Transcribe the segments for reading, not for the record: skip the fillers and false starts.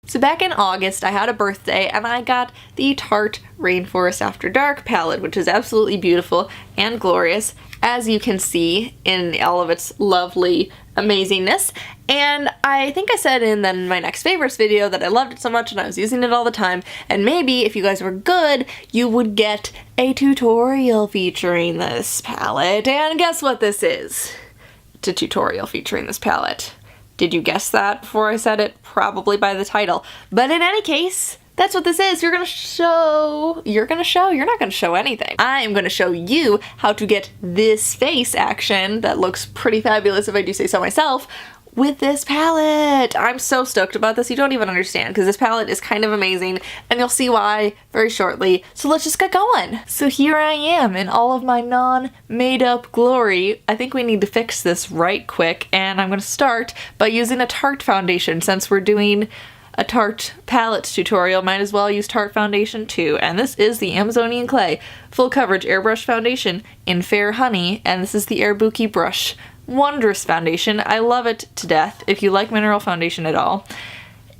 So back in August, I had a birthday and I got the Tarte Rainforest After Dark palette, which is absolutely beautiful and glorious, as you can see in all of its lovely amazingness. And I think I said in then my next favorites video that I loved it so much and I was using it all the time, and maybe if you guys were good, you would get a tutorial featuring this palette. And guess what this is? It's a tutorial featuring this palette. Did you guess that before I said it? Probably by the title. But in any case, that's what this is. You're not gonna show anything. I am gonna show you how to get this face action that looks pretty fabulous if I do say so myself with this palette. I'm so stoked about this, you don't even understand, because this palette is kind of amazing and you'll see why very shortly. So let's just get going. So here I am in all of my non-made up glory. I think we need to fix this right quick, and I'm gonna start by using a Tarte foundation. Since we're doing a Tarte palette tutorial, might as well use Tarte foundation too. And this is the Amazonian Clay Full Coverage Airbrush Foundation in Fair Honey, and this is the Airbuki brush. Wondrous foundation. I love it to death. If you like mineral foundation at all,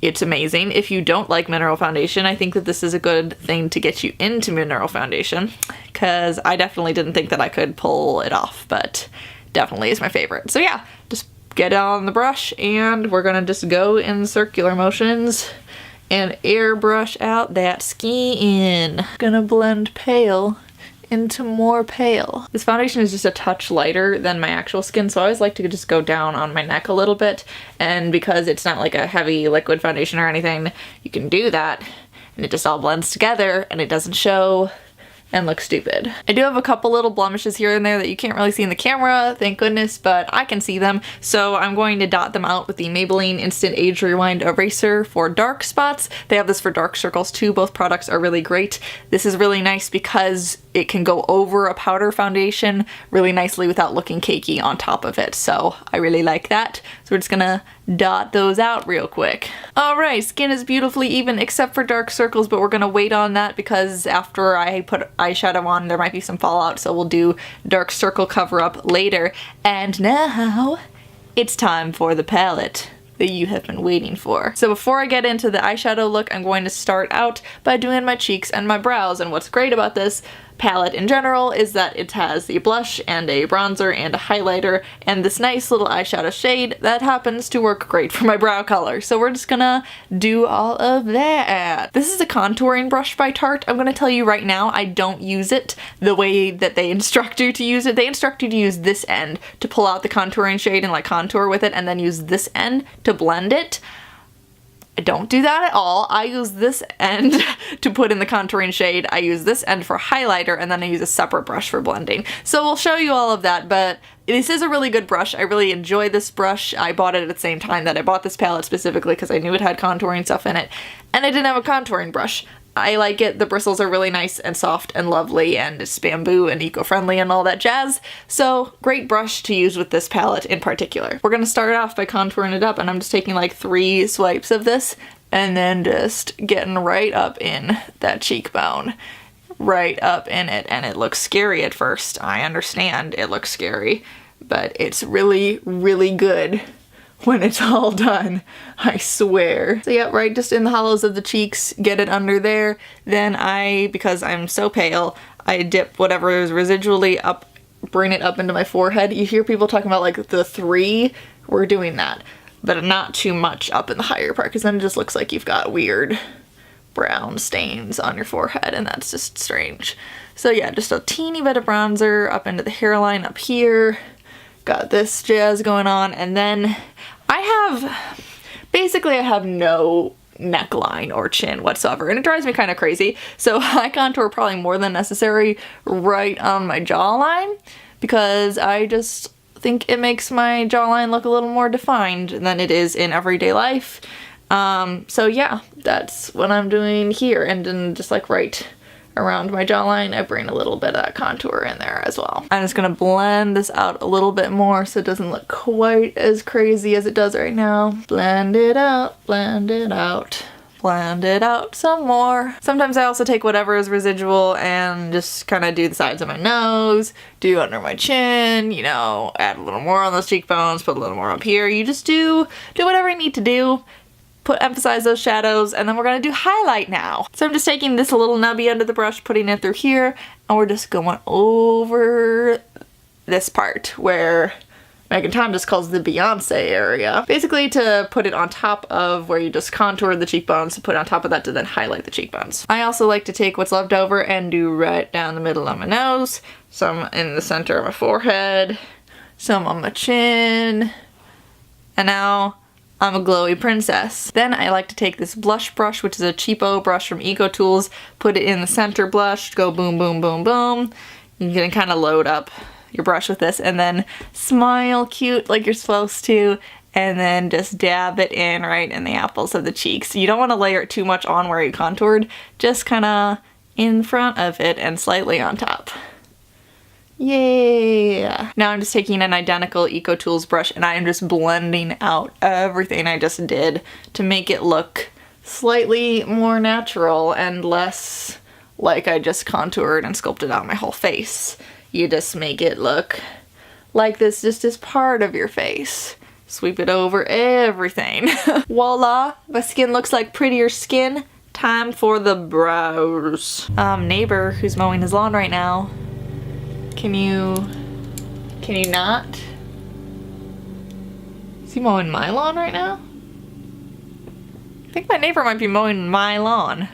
it's amazing. If you don't like mineral foundation, I think that this is a good thing to get you into mineral foundation, because I definitely didn't think that I could pull it off, but definitely is my favorite. So yeah, just get it on the brush and we're gonna just go in circular motions and airbrush out that skin. Gonna blend pale into more pale. This foundation is just a touch lighter than my actual skin, so I always like to just go down on my neck a little bit, and because it's not like a heavy liquid foundation or anything, you can do that and it just all blends together and it doesn't show and look stupid. I do have a couple little blemishes here and there that you can't really see in the camera, thank goodness, but I can see them, so I'm going to dot them out with the Maybelline Instant Age Rewind Eraser for dark spots. They have this for dark circles too. Both products are really great. This is really nice because it can go over a powder foundation really nicely without looking cakey on top of it, so I really like that. So we're just gonna dot those out real quick. Alright, skin is beautifully even except for dark circles, but we're gonna wait on that because after I put eyeshadow on there might be some fallout, so we'll do dark circle cover up later. And now it's time for the palette that you have been waiting for. So before I get into the eyeshadow look, I'm going to start out by doing my cheeks and my brows. And what's great about this palette in general is that it has a blush and a bronzer and a highlighter and this nice little eyeshadow shade that happens to work great for my brow color. So we're just gonna do all of that. This is a contouring brush by Tarte. I'm gonna tell you right now, I don't use it the way that they instruct you to use it. They instruct you to use this end to pull out the contouring shade and like contour with it, and then use this end to blend it. I don't do that at all. I use this end to put in the contouring shade, I use this end for highlighter, and then I use a separate brush for blending. So we'll show you all of that, but this is a really good brush. I really enjoy this brush. I bought it at the same time that I bought this palette specifically because I knew it had contouring stuff in it, and I didn't have a contouring brush. I like it. The bristles are really nice and soft and lovely, and it's bamboo and eco-friendly and all that jazz. So great brush to use with this palette in particular. We're gonna start off by contouring it up, and I'm just taking like 3 swipes of this and then just getting right up in that cheekbone. Right up in it, and it looks scary at first. I understand it looks scary, but it's really, really good when it's all done, I swear. So yeah, right just in the hollows of the cheeks, get it under there. Then because I'm so pale, I dip whatever is residually up, bring it up into my forehead. You hear people talking about like the 3, we're doing that, but not too much up in the higher part, because then it just looks like you've got weird brown stains on your forehead, and that's just strange. So yeah, just a teeny bit of bronzer up into the hairline up here. Got this jazz going on, and then I have no neckline or chin whatsoever, and it drives me kind of crazy, so I contour probably more than necessary right on my jawline because I just think it makes my jawline look a little more defined than it is in everyday life. So yeah, that's what I'm doing here, and then just like right around my jawline, I bring a little bit of that contour in there as well. I'm just gonna blend this out a little bit more so it doesn't look quite as crazy as it does right now. Blend it out, blend it out, blend it out some more. Sometimes I also take whatever is residual and just kind of do the sides of my nose, do under my chin, you know, add a little more on those cheekbones, put a little more up here. You just do whatever you need to do. emphasize those shadows, and then we're gonna do highlight now. So I'm just taking this little nubby under the brush, putting it through here, and we're just going over this part where Megan Tom just calls the Beyonce area. Basically to put it on top of where you just contoured the cheekbones, to put it on top of that to then highlight the cheekbones. I also like to take what's left over and do right down the middle of my nose, some in the center of my forehead, some on my chin, and now I'm a glowy princess. Then I like to take this blush brush, which is a cheapo brush from Ecotools, put it in the center blush, go boom, boom, boom, boom. You can kind of load up your brush with this and then smile cute like you're supposed to, and then just dab it in right in the apples of the cheeks. You don't want to layer it too much on where you contoured, just kind of in front of it and slightly on top. Yeah! Now I'm just taking an identical Ecotools brush and I am just blending out everything I just did to make it look slightly more natural and less like I just contoured and sculpted out my whole face. You just make it look like this just as part of your face. Sweep it over everything. Voila! My skin looks like prettier skin. Time for the brows. Neighbor who's mowing his lawn right now. Can you not? Is he mowing my lawn right now? I think my neighbor might be mowing my lawn.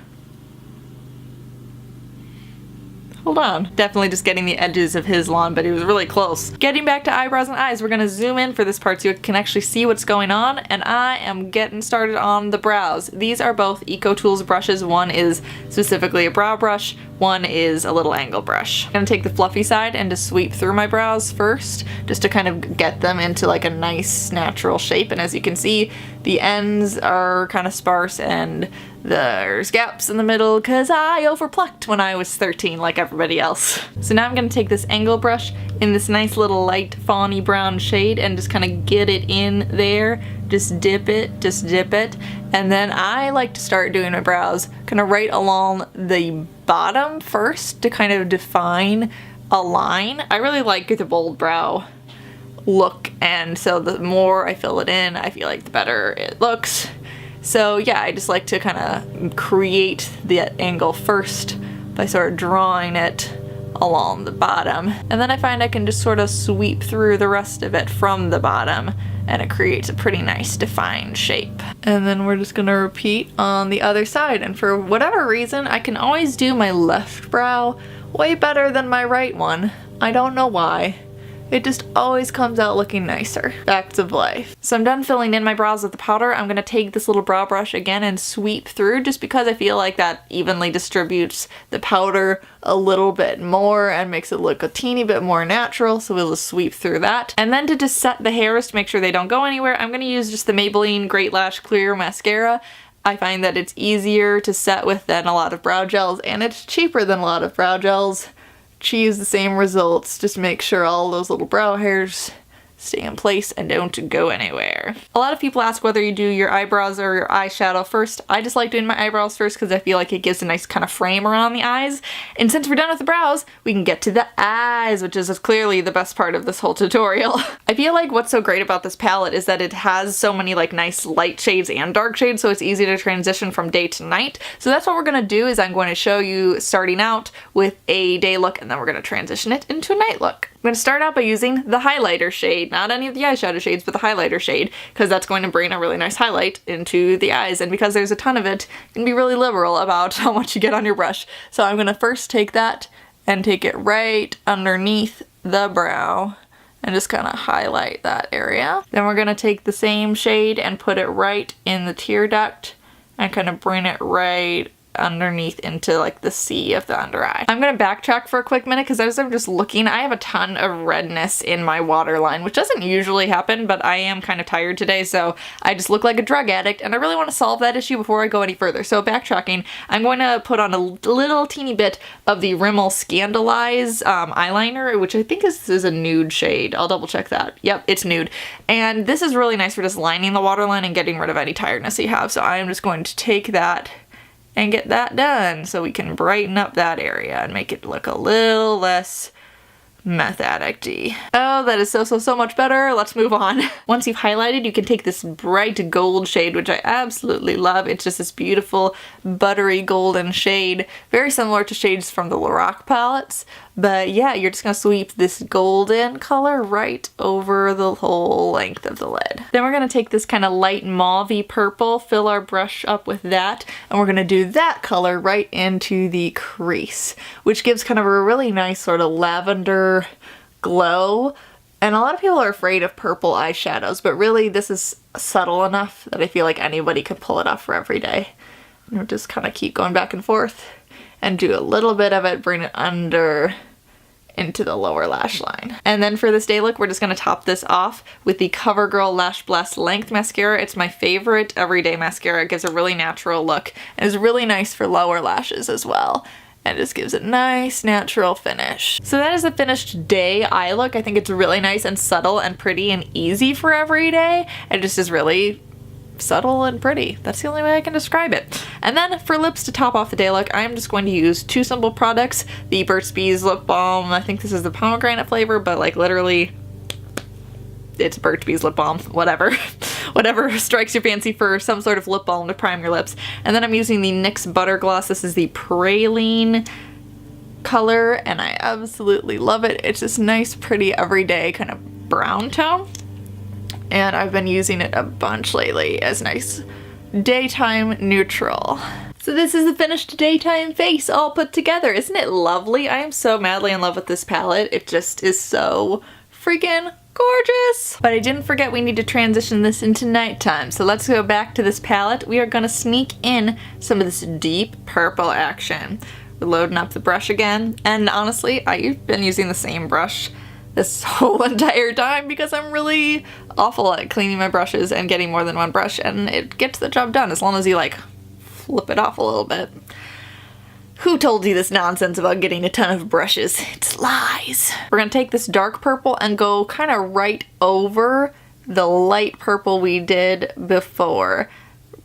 Hold on. Definitely just getting the edges of his lawn, but he was really close. Getting back to eyebrows and eyes, we're gonna zoom in for this part so you can actually see what's going on, and I am getting started on the brows. These are both Ecotools brushes. One is specifically a brow brush, one is a little angle brush. I'm gonna take the fluffy side and just sweep through my brows first, just to kind of get them into like a nice natural shape, and as you can see, the ends are kind of sparse and there's gaps in the middle because I overplucked when I was 13 like everybody else. So now I'm going to take this angle brush in this nice little light fawny brown shade and just kind of get it in there. Just dip it, and then I like to start doing my brows kind of right along the bottom first to kind of define a line. I really like the bold brow look, and so the more I fill it in, I feel like the better it looks. So yeah, I just like to kind of create the angle first by sort of drawing it along the bottom. And then I find I can just sort of sweep through the rest of it from the bottom, and it creates a pretty nice defined shape. And then we're just gonna repeat on the other side. And for whatever reason, I can always do my left brow way better than my right one. I don't know why. It just always comes out looking nicer. Facts of life. So I'm done filling in my brows with the powder. I'm gonna take this little brow brush again and sweep through, just because I feel like that evenly distributes the powder a little bit more and makes it look a teeny bit more natural. So we'll just sweep through that. And then to just set the hairs to make sure they don't go anywhere, I'm gonna use just the Maybelline Great Lash Clear Mascara. I find that it's easier to set with than a lot of brow gels, and it's cheaper than a lot of brow gels. Achieve the same results, just make sure all those little brow hairs stay in place and don't go anywhere. A lot of people ask whether you do your eyebrows or your eyeshadow first. I just like doing my eyebrows first because I feel like it gives a nice kind of frame around the eyes. And since we're done with the brows, we can get to the eyes, which is clearly the best part of this whole tutorial. I feel like what's so great about this palette is that it has so many like nice light shades and dark shades, so it's easy to transition from day to night. So that's what we're gonna do. Is I'm going to show you starting out with a day look, and then we're gonna transition it into a night look. I'm going to start out by using the highlighter shade, not any of the eyeshadow shades, but the highlighter shade, because that's going to bring a really nice highlight into the eyes, and because there's a ton of it, you can be really liberal about how much you get on your brush. So I'm going to first take that and take it right underneath the brow and just kind of highlight that area. Then we're going to take the same shade and put it right in the tear duct and kind of bring it right underneath into like the C of the under eye. I'm gonna backtrack for a quick minute because as I'm just looking, I have a ton of redness in my waterline, which doesn't usually happen, but I am kind of tired today, so I just look like a drug addict, and I really want to solve that issue before I go any further. So backtracking, I'm going to put on a little teeny bit of the Rimmel Scandalize eyeliner, which I think this is a nude shade. I'll double check that. Yep, it's nude. And this is really nice for just lining the waterline and getting rid of any tiredness you have. So I am just going to take that and get that done so we can brighten up that area and make it look a little less meth addict-y. Oh, that is so much better. Let's move on. Once you've highlighted, you can take this bright gold shade, which I absolutely love. It's just this beautiful buttery golden shade, very similar to shades from the Lorac palettes. But yeah, you're just gonna sweep this golden color right over the whole length of the lid. Then we're gonna take this kind of light mauve-y purple, fill our brush up with that, and we're gonna do that color right into the crease, which gives kind of a really nice sort of lavender glow. And a lot of people are afraid of purple eyeshadows, but really this is subtle enough that I feel like anybody could pull it off for every day. And we'll just kind of keep going back and forth and do a little bit of it, bring it under into the lower lash line. And then for this day look, we're just gonna top this off with the CoverGirl Lash Blast Length Mascara. It's my favorite everyday mascara. It gives a really natural look and is really nice for lower lashes as well. And just gives a nice natural finish. So that is the finished day eye look. I think it's really nice and subtle and pretty and easy for every day. It just is really subtle and pretty. That's the only way I can describe it. And then for lips to top off the day look, I'm just going to use two simple products. The Burt's Bees lip balm. I think this is the pomegranate flavor, but like literally it's Burt's Bees lip balm, whatever. Whatever strikes your fancy for some sort of lip balm to prime your lips. And then I'm using the NYX Butter Gloss. This is the Praline color and I absolutely love it. It's this nice, pretty, everyday kind of brown tone. And I've been using it a bunch lately as nice daytime neutral. So this is the finished daytime face all put together. Isn't it lovely? I am so madly in love with this palette. It just is so freaking gorgeous. But I didn't forget we need to transition this into nighttime. So let's go back to this palette. We are gonna sneak in some of this deep purple action. We're loading up the brush again. And honestly, I've been using the same brush this whole entire time because I'm really awful at cleaning my brushes and getting more than one brush, and it gets the job done as long as you like flip it off a little bit. Who told you this nonsense about getting a ton of brushes? It's lies. We're gonna take this dark purple and go kind of right over the light purple we did before,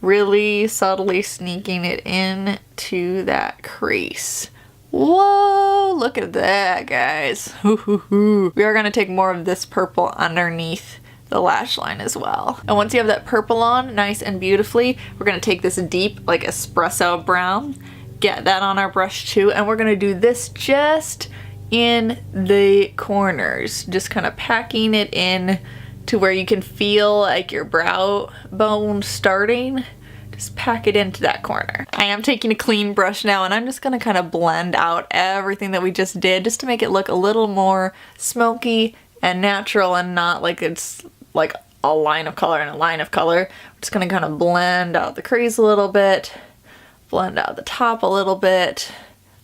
really subtly sneaking it in to that crease. Whoa, look at that, guys. We are gonna take more of this purple underneath the lash line as well. And once you have that purple on nice and beautifully, we're gonna take this deep like espresso brown, get that on our brush too, and we're gonna do this just in the corners, just kind of packing it in to where you can feel like your brow bone starting. Just pack it into that corner. I am taking a clean brush now and I'm just gonna kind of blend out everything that we just did just to make it look a little more smoky and natural and not like it's like a line of color and a line of color. I'm just gonna kind of blend out the crease a little bit, blend out the top a little bit,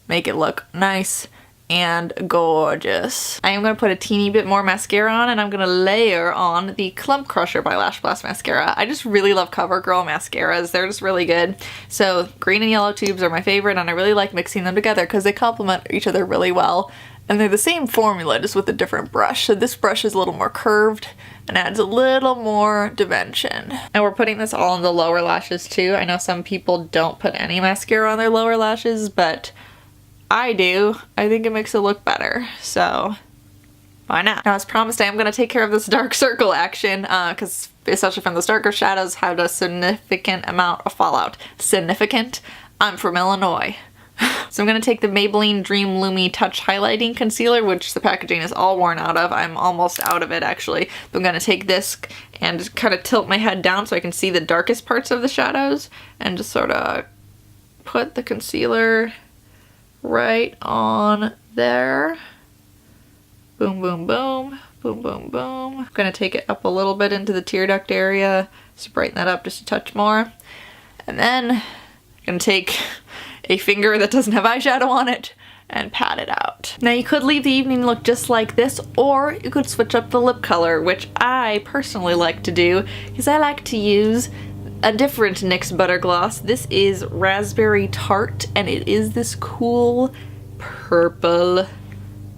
make it look nice and gorgeous. I am going to put a teeny bit more mascara on and I'm going to layer on the Clump Crusher by Lash Blast Mascara. I just really love CoverGirl mascaras. They're just really good. So green and yellow tubes are my favorite and I really like mixing them together because they complement each other really well. And they're the same formula just with a different brush. So this brush is a little more curved and adds a little more dimension. And we're putting this all on the lower lashes too. I know some people don't put any mascara on their lower lashes, but I do. I think it makes it look better, so why not? Now, as promised, I am going to take care of this dark circle action because especially from those darker shadows had a significant amount of fallout. Significant? I'm from Illinois. So I'm going to take the Maybelline Dream Lumi Touch Highlighting Concealer, which the packaging is all worn out of. I'm almost out of it, actually. But I'm going to take this and just kind of tilt my head down so I can see the darkest parts of the shadows and just sort of put the concealer right on there. Boom, boom, boom. Boom, boom, boom. I'm gonna take it up a little bit into the tear duct area, just brighten that up just a touch more. And then I'm gonna take a finger that doesn't have eyeshadow on it and pat it out. Now you could leave the evening look just like this, or you could switch up the lip color, which I personally like to do because I like to use a different NYX Butter Gloss. This is Raspberry Tart, and it is this cool purple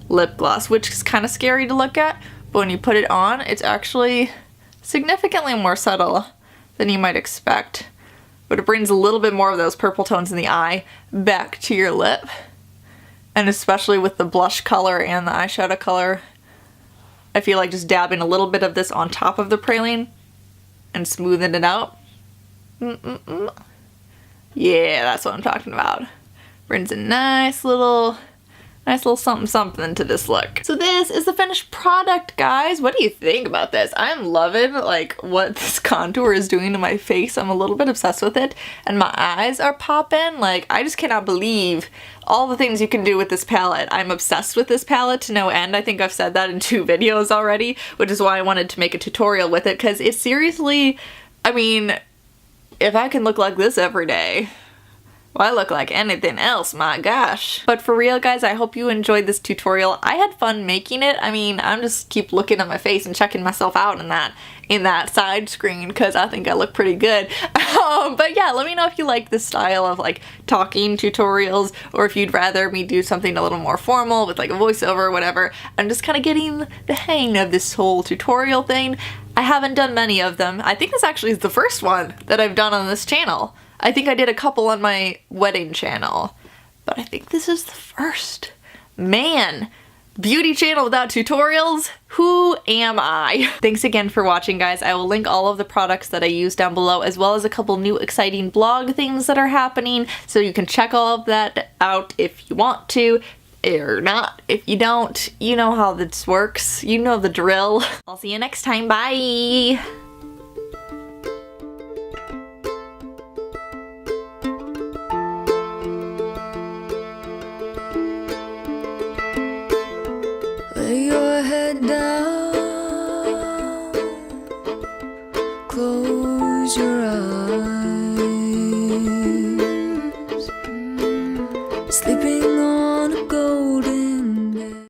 lip gloss, which is kind of scary to look at, but when you put it on, it's actually significantly more subtle than you might expect. But it brings a little bit more of those purple tones in the eye back to your lip. And especially with the blush color and the eyeshadow color, I feel like just dabbing a little bit of this on top of the praline and smoothing it out. Yeah, that's what I'm talking about. Brings a nice little something something to this look. So this is the finished product, guys. What do you think about this? I'm loving like what this contour is doing to my face. I'm a little bit obsessed with it, and my eyes are popping. Like, I just cannot believe all the things you can do with this palette. I'm obsessed with this palette to no end. I think I've said that in 2 videos already, which is why I wanted to make a tutorial with it, because it's seriously, I mean, if I can look like this every day, well, I look like anything else, my gosh. But for real, guys, I hope you enjoyed this tutorial. I had fun making it. I mean, I'm just keep looking at my face and checking myself out in that side screen because I think I look pretty good. But yeah, let me know if you like this style of like talking tutorials, or if you'd rather me do something a little more formal with like a voiceover or whatever. I'm just kind of getting the hang of this whole tutorial thing. I haven't done many of them. I think this actually is the first one that I've done on this channel. I think I did a couple on my wedding channel, but I think this is the first. Man, beauty channel without tutorials? Who am I? Thanks again for watching, guys. I will link all of the products that I use down below, as well as a couple new exciting blog things that are happening, so you can check all of that out if you want to. Or not. If you don't, you know how this works. You know the drill. I'll see you next time. Bye!